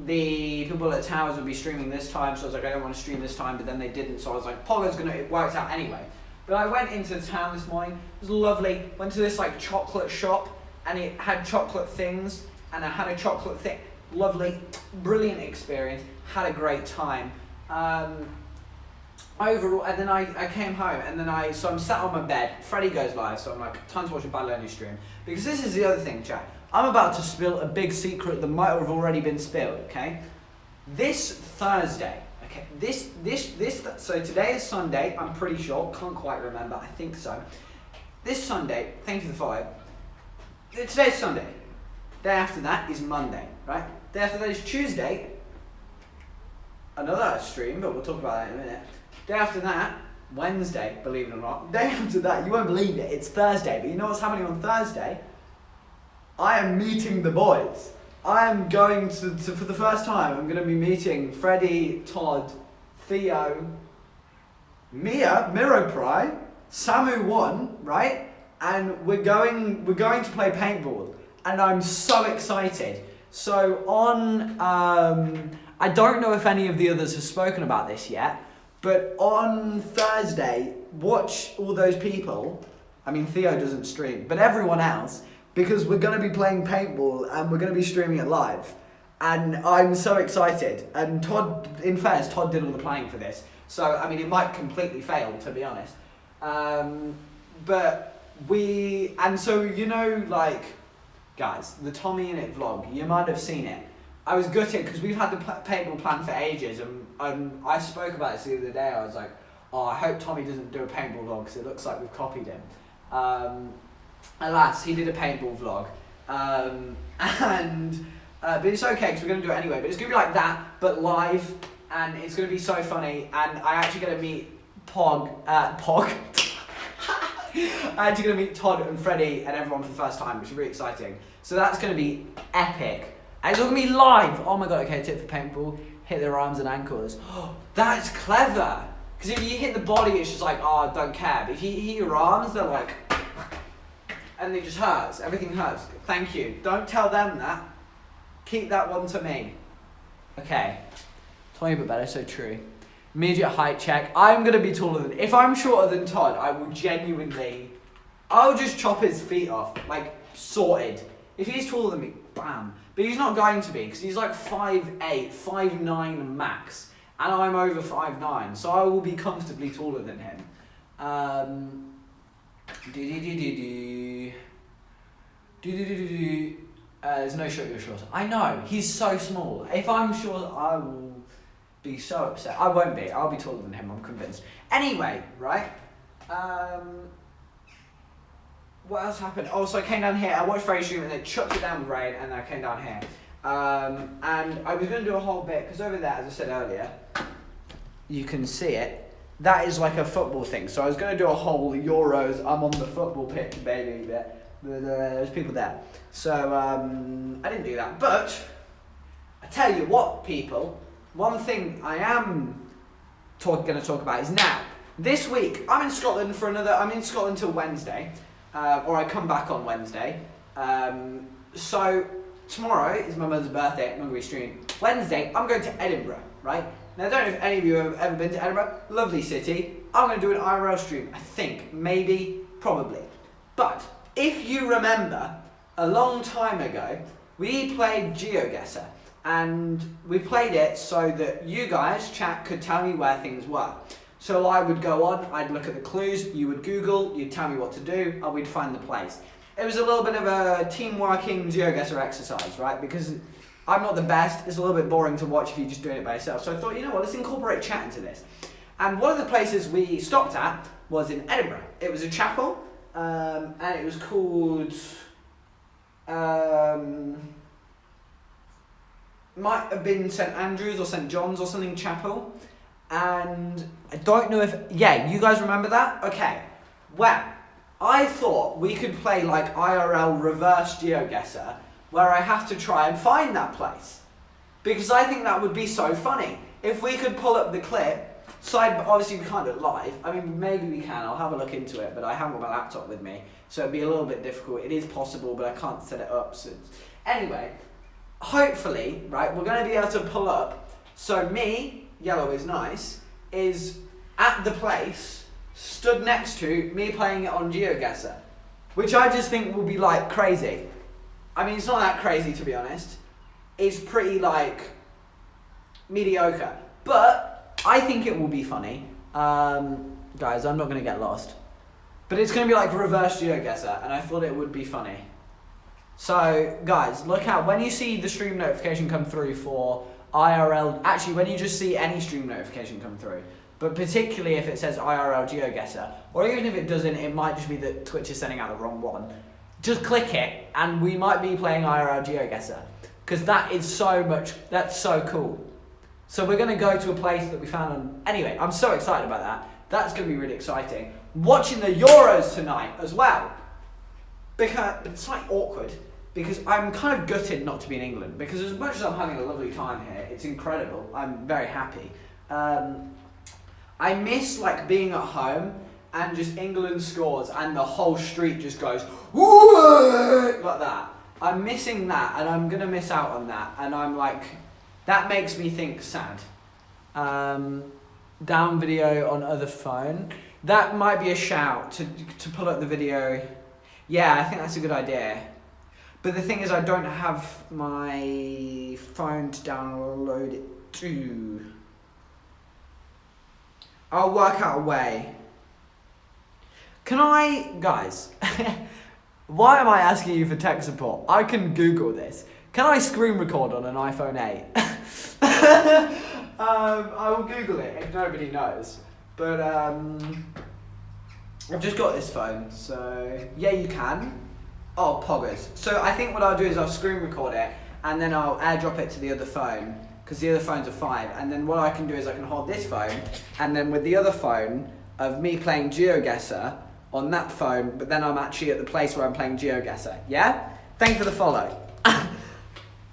the people at Towers would be streaming this time, so I was like, I don't want to stream this time, but then they didn't, so I was like, it worked out anyway. But I went into town this morning, it was lovely, went to this chocolate shop, and it had chocolate things, and I had a chocolate thing, lovely, brilliant experience, had a great time. Overall, and then I came home, and then so I'm sat on my bed, Freddie goes live, so I'm like, time to watch a Badalonu stream. Because this is the other thing, chat. I'm about to spill a big secret that might have already been spilled, okay? This Thursday, okay, so today is Sunday, I'm pretty sure, can't quite remember, I think so. This Sunday, thank you for the follow, today's Sunday. Day after that is Monday, right? Day after that is Tuesday, another stream, but we'll talk about that in a minute. Day after that, Wednesday, believe it or not. Day after that, you won't believe it, it's Thursday. But you know what's happening on Thursday? I am meeting the boys. I am going to for the first time, I'm going to be meeting Freddie, Todd, Theo, Mia, Miropry, Samu1, right? And we're going to play paintball. And I'm so excited. So on, I don't know if any of the others have spoken about this yet, but on Thursday, watch all those people, I mean Theo doesn't stream, but everyone else, because we're going to be playing paintball and we're going to be streaming it live. And I'm so excited. And Todd, in fairness, Todd did all the planning for this. So, I mean, it might completely fail, to be honest. Guys, the Tommy in It vlog, you might have seen it. I was gutted because we've had the paintball plan for ages, and I spoke about this the other day. I was like, oh, I hope Tommy doesn't do a paintball vlog because it looks like we've copied him. Alas, he did a paintball vlog, but it's okay because we're going to do it anyway. But it's going to be like that, but live, and it's going to be so funny. And I actually going to meet Pog. I'm actually going to meet Todd and Freddie and everyone for the first time, which is really exciting. So that's going to be epic. And it's all going to be live. Oh my god, okay, tip for paintball, hit their arms and ankles. Oh, that's clever. Because if you hit the body, it's just like, oh, I don't care. But if you hit your arms, they're like, and it just hurts. Everything hurts. Thank you. Don't tell them that. Keep that one to me. Okay. Tell me a bit better, so true. Immediate height check. I'm going to be taller than... If I'm shorter than Todd, I will genuinely... I'll just chop his feet off. Like, sorted. If he's taller than me, bam. But he's not going to be, because he's like 5'8", 5'9" max. And I'm over 5'9", so I will be comfortably taller than him. There's no shot you're shorter. I know, he's so small. If I'm short, I will be so upset. I won't be, I'll be taller than him, I'm convinced. Anyway, right? What else happened? Oh, so I came down here, I watched Freddie's stream and then chucked it down with rain, and then I came down here. And I was going to do a whole bit, because over there, as I said earlier, you can see it, that is like a football thing. So I was going to do a whole Euros, I'm on the football pitch, baby, bit. There's people there. So I didn't do that. But I tell you what, people, one thing I am going to talk about is now. This week, I'm in Scotland I'm in Scotland till Wednesday. Or I come back on Wednesday. So tomorrow is my mother's birthday. I'm going to be streaming. Wednesday, I'm going to Edinburgh, right? Now, I don't know if any of you have ever been to Edinburgh. Lovely city. I'm going to do an IRL stream, I think. Maybe. Probably. But if you remember, a long time ago, we played GeoGuessr. And we played it so that you guys, chat, could tell me where things were. So I would go on, I'd look at the clues, you would Google, you'd tell me what to do, and we'd find the place. It was a little bit of a team-working GeoGuessr exercise, right? Because I'm not the best, it's a little bit boring to watch if you're just doing it by yourself. So I thought, you know what, let's incorporate chat into this. And one of the places we stopped at was in Edinburgh. It was a chapel, and it was called... might have been St Andrews or St John's or something chapel. And I don't know if... Yeah, you guys remember that? Okay. Well, I thought we could play like IRL reverse GeoGuessr where I have to try and find that place. Because I think that would be so funny. If we could pull up the clip, obviously we can't do it live. I mean, maybe we can. I'll have a look into it, but I haven't got my laptop with me. So it'd be a little bit difficult. It is possible, but I can't set it up. So anyway, hopefully, right, we're going to be able to pull up. So me... Yellow is nice, is at the place, stood next to me playing it on GeoGuessr, which I just think will be like crazy. I mean, it's not that crazy to be honest. It's pretty like mediocre, but I think it will be funny. Guys, I'm not going to get lost. But it's going to be like reverse GeoGuessr, and I thought it would be funny. So, guys, look out. When you see the stream notification come through for IRL, actually when you just see any stream notification come through, but particularly if it says IRL GeoGuessr, or even if it doesn't, it might just be that Twitch is sending out the wrong one. Just click it, and we might be playing IRL GeoGuessr, because that is that's so cool. So we're going to go to a place that we found on... Anyway, I'm so excited about that. That's going to be really exciting. Watching the Euros tonight as well, because it's slightly awkward. Because I'm kind of gutted not to be in England, because as much as I'm having a lovely time here, it's incredible, I'm very happy. I miss like being at home and just England scores and the whole street just goes, woo, like that. I'm missing that, and I'm going to miss out on that, and I'm like, that makes me think sad. Down video on other phone. That might be a shout to pull up the video. Yeah, I think that's a good idea. But the thing is, I don't have my phone to download it to. I'll work out a way. Can I, guys, why am I asking you for tech support? I can Google this. Can I screen record on an iPhone 8? I will Google it if nobody knows. But I've just got this phone, so yeah, you can. Oh, poggers. So I think what I'll do is I'll screen record it, and then I'll airdrop it to the other phone, because the other phones are 5. And then what I can do is I can hold this phone, and then with the other phone of me playing GeoGuessr on that phone, but then I'm actually at the place where I'm playing GeoGuessr. Yeah? Thank you for the follow.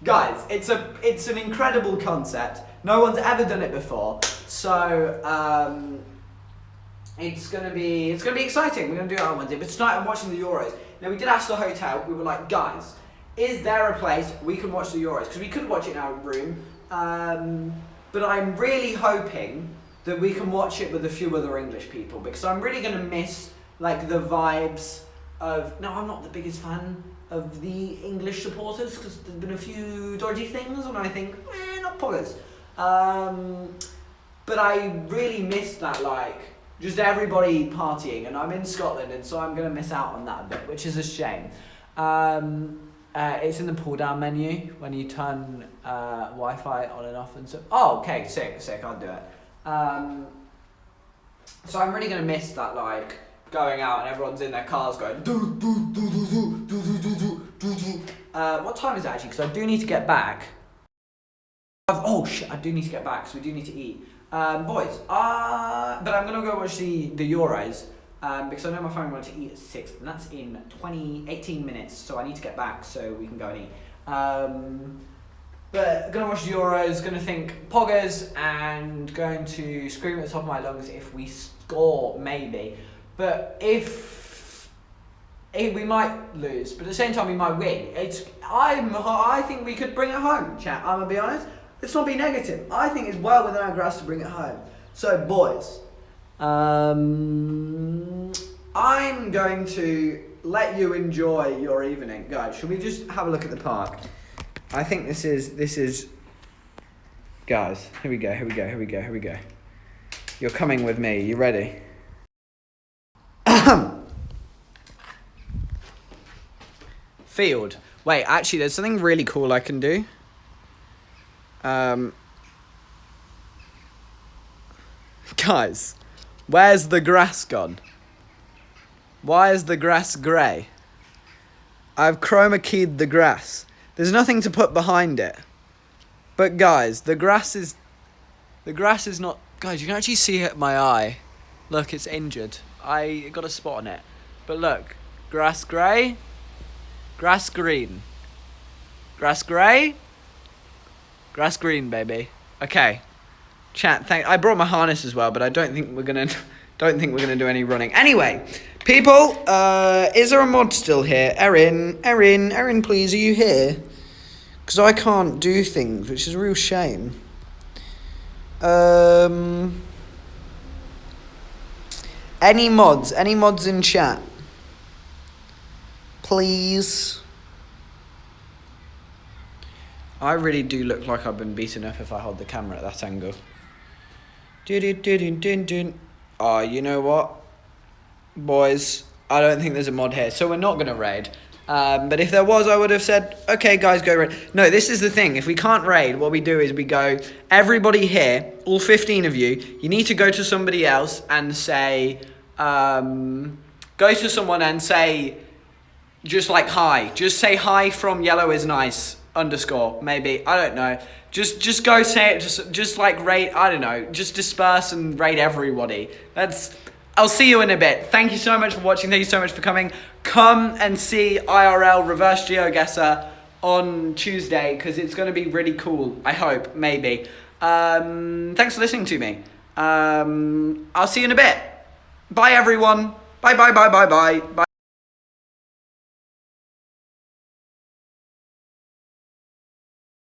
Guys, it's an incredible concept. No one's ever done it before, so it's gonna be exciting. We're gonna do it on Wednesday, but tonight I'm watching the Euros. Now we did ask the hotel. We were like, guys, is there a place we can watch the Euros? Because we could watch it in our room, but I'm really hoping that we can watch it with a few other English people, because I'm really gonna miss like the vibes of. No, I'm not the biggest fan of the English supporters, because there's been a few dodgy things, and I think, not poggers. But I really miss that, like, just everybody partying, and I'm in Scotland, and so I'm going to miss out on that a bit, which is a shame. It's in the pull-down menu when you turn Wi-Fi on and off, and so. Oh, okay, sick, I'll do it. So I'm really going to miss that, like, going out and everyone's in their cars going what time is it actually? Because I do need to get back. Oh shit, I do need to get back, so we do need to eat. Boys, but I'm going to go watch the Euros, because I know my family wanted to eat at 6, and that's in 18 minutes, so I need to get back so we can go and eat. But going to watch the Euros, going to think poggers, and going to scream at the top of my lungs if we score, maybe. But if we might lose, but at the same time we might win. I think we could bring it home, chat. I'm going to be honest. Let's not be negative. I think it's well within our grasp to bring it home. So, boys, I'm going to let you enjoy your evening. Guys, should we just have a look at the park? I think this is... Guys, here we go. You're coming with me. You ready? Field. Wait, actually, there's something really cool I can do. Guys, where's the grass gone? Why is the grass grey? I've chroma keyed the grass. There's nothing to put behind it. But guys, the grass is not... Guys, you can actually see it in my eye. Look, it's injured. I got a spot on it. But look, grass grey, grass green. Grass grey, grass green, baby. Okay. Chat, I brought my harness as well, but I don't think we're gonna do any running. Anyway, people, is there a mod still here? Erin, please, are you here? Because I can't do things, which is a real shame. Any mods in chat? Please. I really do look like I've been beaten up if I hold the camera at that angle. Oh, you know what? Boys, I don't think there's a mod here, so we're not going to raid. But if there was, I would have said, okay, guys, go raid. No, this is the thing. If we can't raid, what we do is we go, everybody here, all 15 of you, you need to go to somebody else and say, go to someone and say, just like hi. Just say hi from yellow is nice _ maybe. I don't know. Just go say it. Just like raid. I don't know. Just disperse and raid everybody. I'll see you in a bit. Thank you so much for watching. Thank you so much for coming. Come and see IRL Reverse GeoGuessr on Tuesday, because it's going to be really cool. I hope. Maybe. Thanks for listening to me. I'll see you in a bit. Bye, everyone. Bye.